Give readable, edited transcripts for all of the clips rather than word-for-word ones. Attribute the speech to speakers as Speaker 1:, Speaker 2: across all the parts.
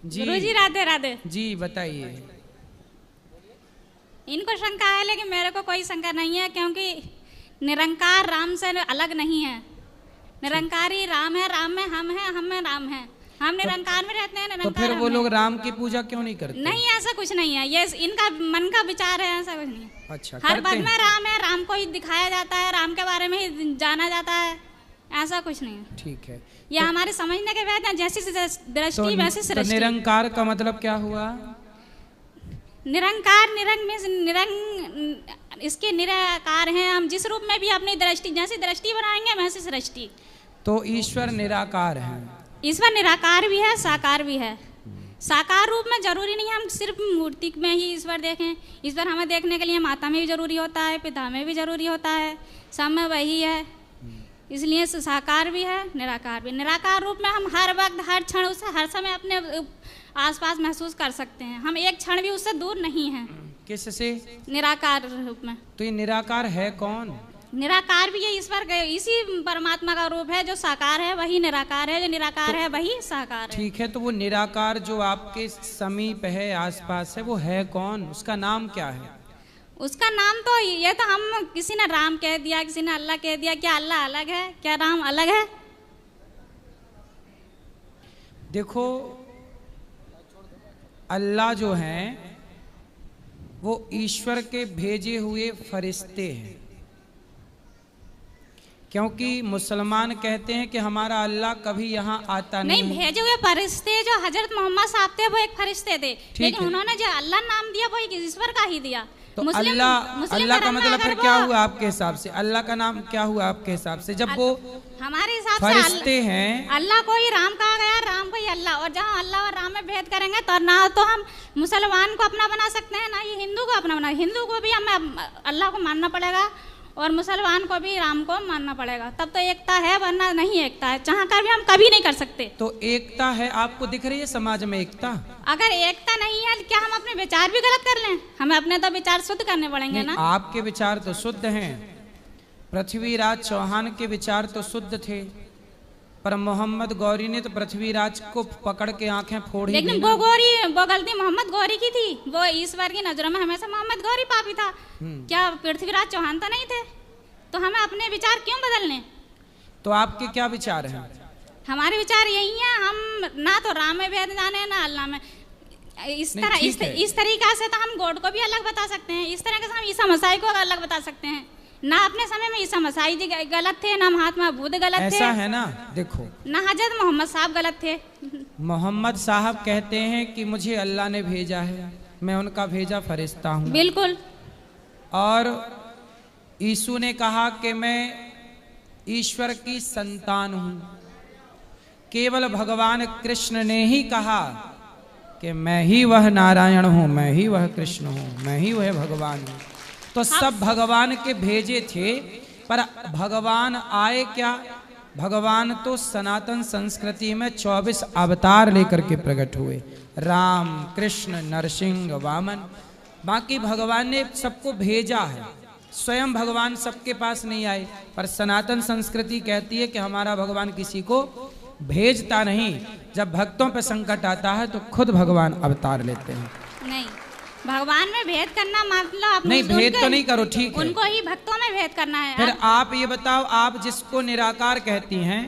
Speaker 1: गुरुजी राधे राधे।
Speaker 2: जी बताइए।
Speaker 1: इनको शंका है लेकिन मेरे को कोई शंका नहीं है, क्योंकि निरंकार राम से अलग नहीं है। निरंकारी राम है, राम में हम हैं, हम में राम है। हम निरंकार में रहते हैं,
Speaker 2: तो
Speaker 1: निरंकार
Speaker 2: फिर वो लोग राम की पूजा क्यों नहीं करते?
Speaker 1: नहीं, ऐसा कुछ नहीं है, ये इनका मन का विचार है, ऐसा कुछ नहीं।
Speaker 2: अच्छा,
Speaker 1: हर
Speaker 2: करते
Speaker 1: पद में राम है, राम को ही दिखाया जाता है, राम के बारे में ही जाना जाता है, ऐसा कुछ नहीं है।
Speaker 2: ठीक है,
Speaker 1: ये हमारे समझने के बाद है, जैसी दृष्टि वैसी
Speaker 2: तो
Speaker 1: सृष्टि।
Speaker 2: निरंकार का मतलब क्या हुआ?
Speaker 1: निरंकार, निरंग में निरंग इसके निराकार हैं हम। जिस रूप में भी अपनी दृष्टि, जैसी दृष्टि बनाएंगे वैसी सृष्टि।
Speaker 2: तो ईश्वर निराकार है।
Speaker 1: ईश्वर निराकार भी है, साकार भी है। साकार रूप में जरूरी नहीं है हम सिर्फ मूर्ति में ही ईश्वर देखें। ईश्वर हमें देखने के लिए माता में भी जरूरी होता है, पिता में भी जरूरी होता है, सब में वही है। इसलिए साकार भी है, निराकार भी। निराकार रूप में हम हर वक्त, हर क्षण, उसे हर समय अपने आसपास महसूस कर सकते हैं। हम एक क्षण भी उससे दूर नहीं हैं।
Speaker 2: किससे?
Speaker 1: निराकार रूप में।
Speaker 2: तो ये निराकार है कौन?
Speaker 1: निराकार भी ये ईश्वर, इसी परमात्मा का रूप है। जो साकार है वही निराकार है, जो निराकार है वही साकार है।
Speaker 2: ठीक है, तो वो निराकार जो आपके समीप है, आसपास है, वो है कौन? उसका नाम क्या है?
Speaker 1: उसका नाम तो ये तो हम, किसी ने राम कह दिया, किसी ने अल्लाह कह दिया। क्या अल्लाह अलग है? क्या राम अलग है?
Speaker 2: देखो, अल्लाह जो हैं वो ईश्वर के भेजे हुए फरिश्ते हैं। क्योंकि मुसलमान कहते हैं कि हमारा अल्लाह कभी यहाँ आता नहीं।
Speaker 1: भेजे हुए फरिश्ते जो हजरत मोहम्मद साहब थे वो एक फरिश्ते थे, लेकिन उन्होंने जो अल्लाह नाम दिया वो ईश्वर का ही दिया।
Speaker 2: तो अल्लाह का मतलब फिर क्या हुआ आपके हिसाब से? अल्लाह का नाम क्या हुआ आपके हिसाब से? जब वो
Speaker 1: हमारे हिसाब से
Speaker 2: फरिश्ते हैं,
Speaker 1: अल्लाह को ही राम कहा गया, राम को ही अल्लाह। और जहाँ अल्लाह और राम में भेद करेंगे तो ना तो हम मुसलमान को अपना बना सकते हैं, ना ही हिंदू को अपना बना। हिंदू को भी हमें अल्लाह को मानना पड़ेगा और मुसलमान को भी राम को मानना पड़ेगा, तब तो एकता है, वरना नहीं एकता है। चाह कर भी हम कभी नहीं कर सकते।
Speaker 2: तो एकता है, आपको दिख रही है समाज में एकता?
Speaker 1: अगर एकता नहीं है, क्या हम अपने विचार भी गलत कर लें? हमें अपने तो विचार शुद्ध करने पड़ेंगे ना।
Speaker 2: आपके विचार तो शुद्ध हैं, पृथ्वीराज चौहान के विचार तो शुद्ध थे, पर मोहम्मद गौरी ने तो पृथ्वीराज को पकड़ के आंखें फोड़ दी।
Speaker 1: लेकिन वो गलती मोहम्मद गौरी की थी। वो ईश्वर की नजरों में हमेशा मोहम्मद गौरी पापी था। क्या पृथ्वीराज चौहान तो नहीं थे? तो हमें अपने विचार क्यों बदलने?
Speaker 2: तो आपके क्या विचार हैं?
Speaker 1: हमारे विचार यही है, हम ना तो राम में भेद जाने, ना अल्लाह में। इस तरीका से तो हम गॉड को भी अलग बता सकते हैं, इस तरह से हम ईसा मसीह को अलग बता सकते हैं। ना अपने समय में ईसा मसीह जी गलत थे, ना महात्मा बुद्ध गलत थे।
Speaker 2: ऐसा है ना, देखो,
Speaker 1: ना हजरत मोहम्मद साहब गलत थे।
Speaker 2: मोहम्मद साहब कहते हैं कि मुझे अल्लाह ने भेजा है, मैं उनका भेजा फरिश्ता हूँ।
Speaker 1: बिल्कुल।
Speaker 2: और यीशु ने कहा कि मैं ईश्वर की संतान हूँ। केवल भगवान कृष्ण ने ही कहा कि मैं ही वह नारायण हूँ, मैं ही वह कृष्ण हूँ, मैं ही वह भगवान हूँ। तो सब भगवान के भेजे थे, पर भगवान आए क्या? भगवान तो सनातन संस्कृति में 24 अवतार लेकर के प्रकट हुए, राम, कृष्ण, नरसिंह, वामन। बाकी भगवान ने सबको भेजा है, स्वयं भगवान सबके पास नहीं आए। पर सनातन संस्कृति कहती है कि हमारा भगवान किसी को भेजता नहीं, जब भक्तों पर संकट आता है तो खुद भगवान अवतार लेते हैं।
Speaker 1: नहीं, भगवान में भेद करना मतलब
Speaker 2: नहीं, भेद तो नहीं करो, ठीक है,
Speaker 1: उनको ही भक्तों में भेद करना है।
Speaker 2: फिर आप ये बताओ, आप जिसको निराकार कहती हैं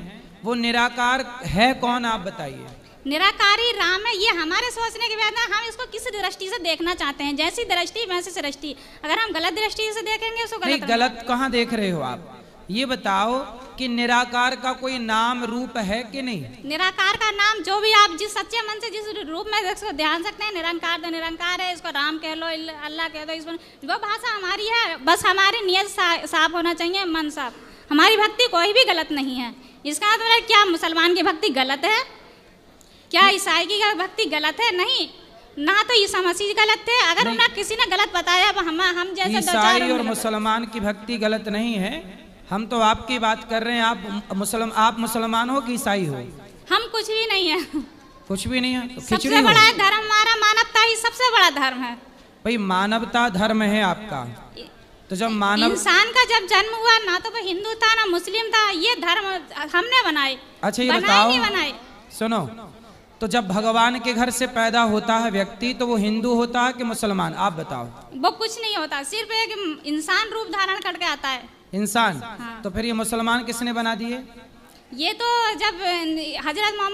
Speaker 2: वो निराकार है कौन? आप बताइए।
Speaker 1: निराकारी राम है। ये हमारे सोचने के बाद हम इसको किस दृष्टि से देखना चाहते हैं, जैसी दृष्टि वैसी सृष्टि। अगर हम गलत दृष्टि से देखेंगे उसको
Speaker 2: नहीं, गलत कहाँ देख रहे हो आप? ये बताओ कि निराकार का कोई नाम रूप है कि नहीं?
Speaker 1: निराकार का नाम जो भी आप जिस सच्चे मन से जिस रूप में इसको ध्यान सकते हैं। निरंकार तो निरंकार है, इसको राम कह लो, अल्लाह कह दो, इसमें वो भाषा हमारी है। बस हमारी नियत साफ होना चाहिए, मन साफ। हमारी भक्ति कोई भी गलत नहीं है। इसका मतलब क्या मुसलमान की भक्ति गलत है? क्या ईसाई की भक्ति गलत है? नहीं, ना तो ईसा मसीह गलत थे। अगर उन्हें किसी ने गलत बताया, हम जैसे
Speaker 2: ईसाई और मुसलमान की भक्ति गलत नहीं है। हम तो आपकी बात कर रहे हैं। आप मुसलमान हो कि ईसाई हो?
Speaker 1: हम कुछ भी नहीं है।
Speaker 2: कुछ भी नहीं है तो
Speaker 1: सबसे बड़ा धर्म हमारा मानवता ही सबसे बड़ा धर्म है।
Speaker 2: भाई, मानवता धर्म है आपका। तो जब
Speaker 1: इंसान का जब जन्म हुआ, ना तो वो हिंदू था ना मुस्लिम था, ये धर्म हमने बनाए।
Speaker 2: अच्छा, ये बताओ,
Speaker 1: नहीं बनाए।
Speaker 2: सुनो, तो जब भगवान के घर से पैदा होता है व्यक्ति तो वो हिंदू होता है कि मुसलमान, आप बताओ।
Speaker 1: वो कुछ नहीं होता, सिर्फ एक इंसान रूप धारण करके आता है।
Speaker 2: इंसान।
Speaker 1: हाँ।
Speaker 2: तो फिर ये मुसलमान किसने बना दिए?
Speaker 1: ये तो जब हजरत मोहम्मद